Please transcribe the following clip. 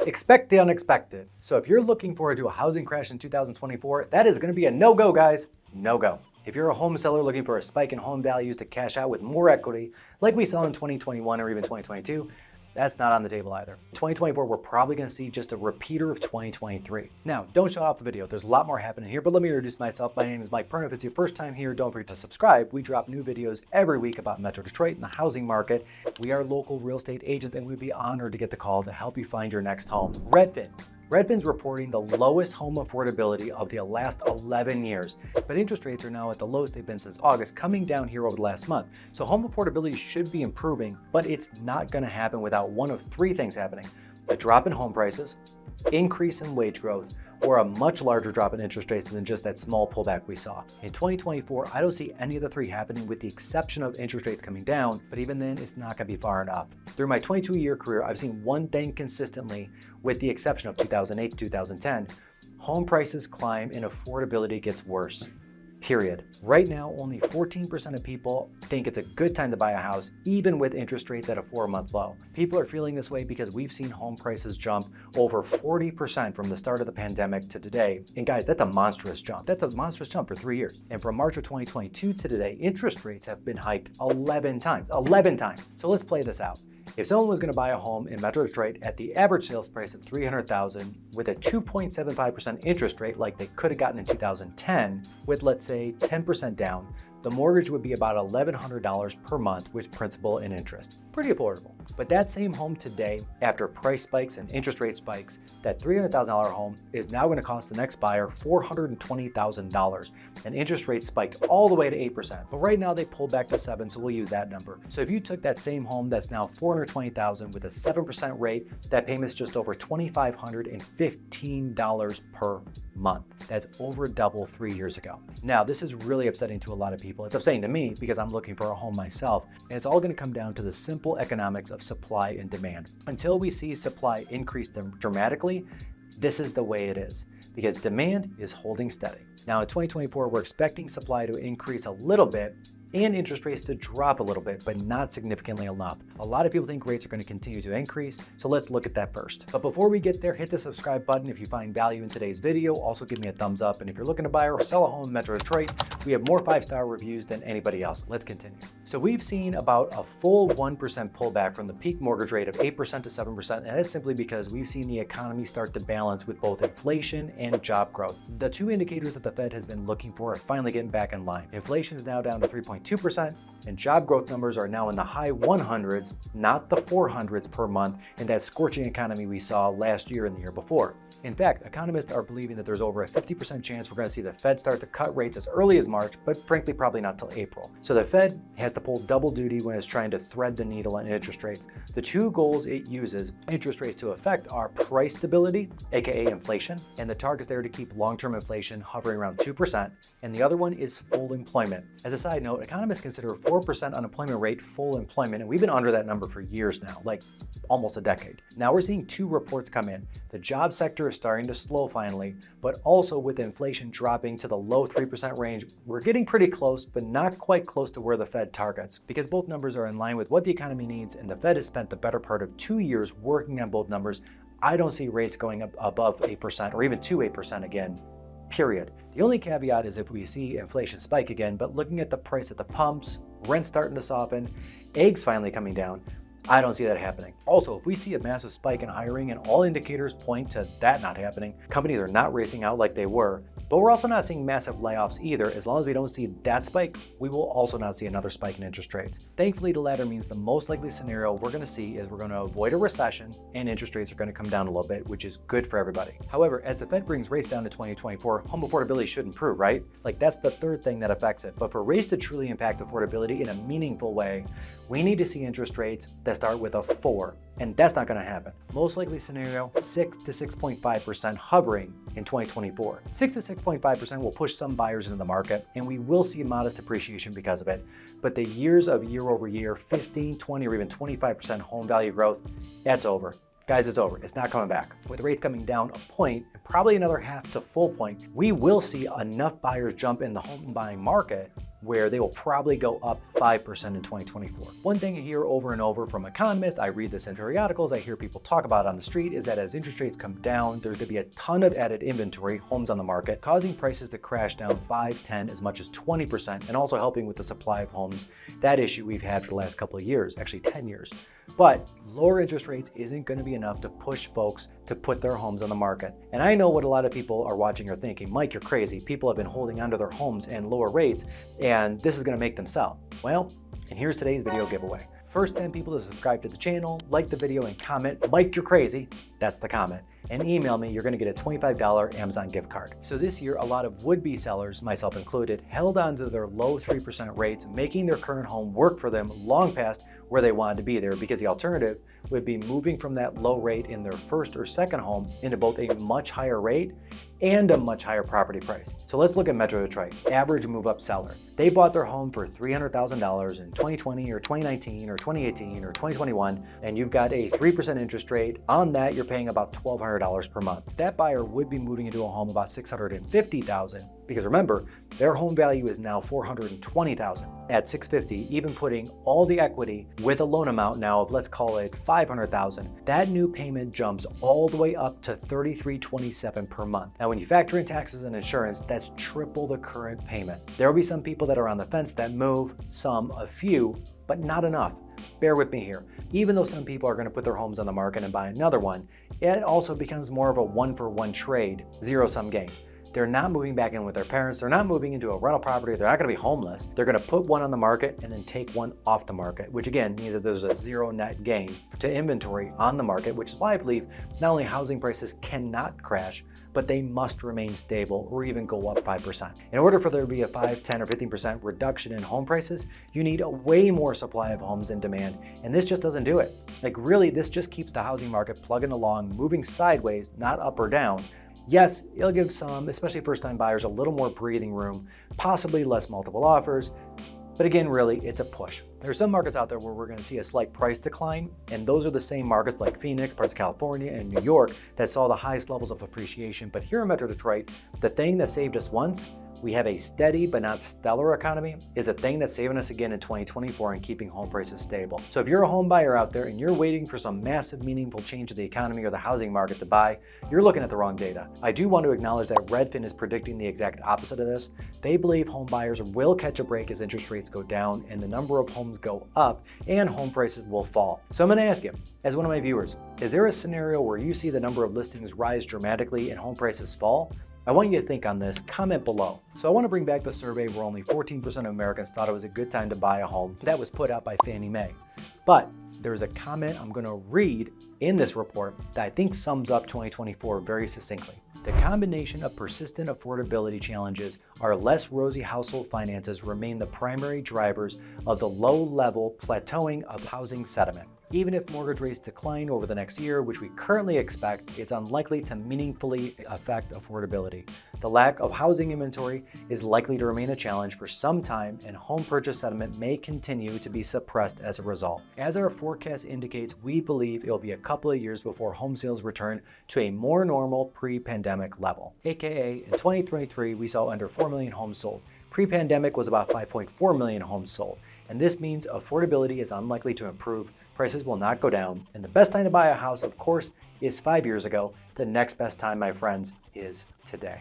expect the unexpected. So if you're looking forward to a housing crash in 2024, that is going to be a no-go, guys. No-go. If you're a home seller looking for a spike in home values to cash out with more equity, like we saw in 2021 or even 2022, that's not on the table either. 2024, we're probably going to see just a repeater of 2023. Now, don't shut off the video. There's a lot more happening here, but let me introduce myself. My name is Mike Perna. If it's your first time here, don't forget to subscribe. We drop new videos every week about Metro Detroit and the housing market. We are local real estate agents, and we'd be honored to get the call to help you find your next home. Redfin's reporting the lowest home affordability of the last 11 years, but interest rates are now at the lowest they've been since August, coming down here over the last month. So home affordability should be improving, but it's not going to happen without one of three things happening: a drop in home prices, increase in wage growth, or a much larger drop in interest rates than just that small pullback we saw. In 2024, I don't see any of the three happening with the exception of interest rates coming down, but even then, it's not gonna be far enough. Through my 22-year career, I've seen one thing consistently, with the exception of 2008 to 2010, home prices climb and affordability gets worse. Period. Right now, only 14% of people think it's a good time to buy a house, even with interest rates at a 4-month low. People are feeling this way because we've seen home prices jump over 40% from the start of the pandemic to today. And guys, that's a monstrous jump. That's a monstrous jump for 3 years. And from March of 2022 to today, interest rates have been hiked 11 times. 11 times. So let's play this out. If someone was going to buy a home in Metro Detroit at the average sales price of $300,000 with a 2.75% interest rate like they could have gotten in 2010 with, let's say, 10% down, the mortgage would be about $1,100 per month with principal and interest. Pretty affordable. But that same home today, after price spikes and interest rate spikes, that $300,000 home is now going to cost the next buyer $420,000, and interest rates spiked all the way to 8%. But right now they pulled back to 7%, so we'll use that number. So if you took that same home that's now $420,000 with a 7% rate, that payment's just over $2,515 per month. That's over double 3 years ago. Now, this is really upsetting to a lot of people. It's upsetting to me because I'm looking for a home myself, and it's all going to come down to the simple economics of supply and demand. Until we see supply increase dramatically, this is the way it is, because demand is holding steady. Now in 2024, we're expecting supply to increase a little bit and interest rates to drop a little bit, but not significantly enough. A lot of people think rates are going to continue to increase, so let's look at that first. But before we get there, hit the subscribe button if you find value in today's video. Also give me a thumbs up, and if you're looking to buy or sell a home in Metro Detroit, we have more 5-star reviews than anybody else. Let's continue. So we've seen about a full 1% pullback from the peak mortgage rate of 8% to 7%, and that's simply because we've seen the economy start to balance with both inflation and job growth. The two indicators that the Fed has been looking for are finally getting back in line. Inflation is now down to 3.2%, and job growth numbers are now in the high 100s, not the 400s per month, in that scorching economy we saw last year and the year before. In fact, economists are believing that there's over a 50% chance we're going to see the Fed start to cut rates as early as March, but frankly, probably not till April. So the Fed has to pull double duty when it's trying to thread the needle on interest rates. The two goals it uses interest rates to affect are price stability, aka inflation, and the target's there to keep long-term inflation hovering around 2%, and the other one is full employment. As a side note, economists consider a 4% unemployment rate full employment, and we've been under that number for years now, like almost a decade. Now we're seeing two reports come in. The job sector is starting to slow finally, but also with inflation dropping to the low 3% range, we're getting pretty close, but not quite close to where the Fed targets, because both numbers are in line with what the economy needs, and the Fed has spent the better part of 2 years working on both numbers. I don't see rates going up above 8% or even to 8% again. Period. The only caveat is if we see inflation spike again, but looking at the price at the pumps, rent starting to soften, eggs finally coming down, I don't see that happening. Also, if we see a massive spike in hiring and all indicators point to that not happening, companies are not racing out like they were, but we're also not seeing massive layoffs either. As long as we don't see that spike, we will also not see another spike in interest rates. Thankfully, the latter means the most likely scenario we're going to see is we're going to avoid a recession and interest rates are going to come down a little bit, which is good for everybody. However, as the Fed brings rates down to 2024, home affordability should improve, right? Like that's the third thing that affects it. But for rates to truly impact affordability in a meaningful way, we need to see interest rates that start with a 4, and that's not going to happen. Most likely scenario, 6 to 6.5% hovering in 2024. 6 to 6.5% will push some buyers into the market, and we will see modest appreciation because of it. But the years of year over year, 15, 20, or even 25% home value growth, that's over. Guys, it's over. It's not coming back. With rates coming down a point, and probably another half to full point, we will see enough buyers jump in the home buying market, where they will probably go up 5% in 2024. One thing I hear over and over from economists, I read this in periodicals, I hear people talk about it on the street, is that as interest rates come down, there's going to be a ton of added inventory, homes on the market, causing prices to crash down 5, 10, as much as 20%, and also helping with the supply of homes, that issue we've had for the last couple of years, actually 10 years. But lower interest rates isn't going to be enough to push folks to put their homes on the market. And I know what a lot of people are watching are thinking, Mike, you're crazy. People have been holding onto their homes and lower rates, and this is going to make them sell. Well, and here's today's video giveaway. First 10 people to subscribe to the channel, like the video, and comment, Mike, you're crazy. That's the comment. And email me, you're going to get a $25 Amazon gift card. So this year, a lot of would-be sellers, myself included, held on to their low 3% rates, making their current home work for them long past where they wanted to be there, because the alternative would be moving from that low rate in their first or second home into both a much higher rate and a much higher property price. So let's look at Metro Detroit, average move-up seller. They bought their home for $300,000 in 2020 or 2019 or 2018 or 2021, and you've got a 3% interest rate. On that, you're paying about $1,200 per month. That buyer would be moving into a home about $650,000, because remember, their home value is now $420,000 at $650, even putting all the equity with a loan amount now of, let's call it $500,000. That new payment jumps all the way up to $3,327 per month. Now, when you factor in taxes and insurance, that's triple the current payment. There will be some people that are on the fence that move, a few, but not enough. Bear with me here. Even though some people are going to put their homes on the market and buy another one, it also becomes more of a one-for-one trade, zero-sum game. They're not moving back in with their parents. They're not moving into a rental property. They're not going to be homeless. They're going to put one on the market and then take one off the market, which again means that there's a zero net gain to inventory on the market, which is why I believe not only housing prices cannot crash, but they must remain stable or even go up 5%. In order for there to be a 5, 10, or 15% reduction in home prices, you need a way more supply of homes in demand, and this just doesn't do it. Like really, this just keeps the housing market plugging along, moving sideways, not up or down. Yes, it'll give some, especially first-time buyers, a little more breathing room, possibly less multiple offers, but again, really, it's a push. There are some markets out there where we're going to see a slight price decline, and those are the same markets like Phoenix, parts of California, and New York that saw the highest levels of appreciation. But here in Metro Detroit, the thing that saved us once, we have a steady but not stellar economy, is a thing that's saving us again in 2024 and keeping home prices stable. So if you're a home buyer out there and you're waiting for some massive meaningful change in the economy or the housing market to buy, you're looking at the wrong data. I do want to acknowledge that Redfin is predicting the exact opposite of this. They believe home buyers will catch a break as interest rates go down and the number of homes go up and home prices will fall. So I'm going to ask you, as one of my viewers, is there a scenario where you see the number of listings rise dramatically and home prices fall? I want you to think on this, comment below. So I want to bring back the survey where only 14% of Americans thought it was a good time to buy a home. That was put out by Fannie Mae. But there's a comment I'm going to read in this report that I think sums up 2024 very succinctly. The combination of persistent affordability challenges, our less rosy household finances remain the primary drivers of the low-level plateauing of housing sentiment. Even if mortgage rates decline over the next year, which we currently expect, it's unlikely to meaningfully affect affordability. The lack of housing inventory is likely to remain a challenge for some time, and home purchase sentiment may continue to be suppressed as a result. As our forecast indicates, we believe it'll be a couple of years before home sales return to a more normal pre-pandemic level. AKA, in 2023, we saw under 4 million homes sold. Pre-pandemic was about 5.4 million homes sold, and this means affordability is unlikely to improve, prices will not go down, and the best time to buy a house, of course, is 5 years ago. The next best time, my friends, is today.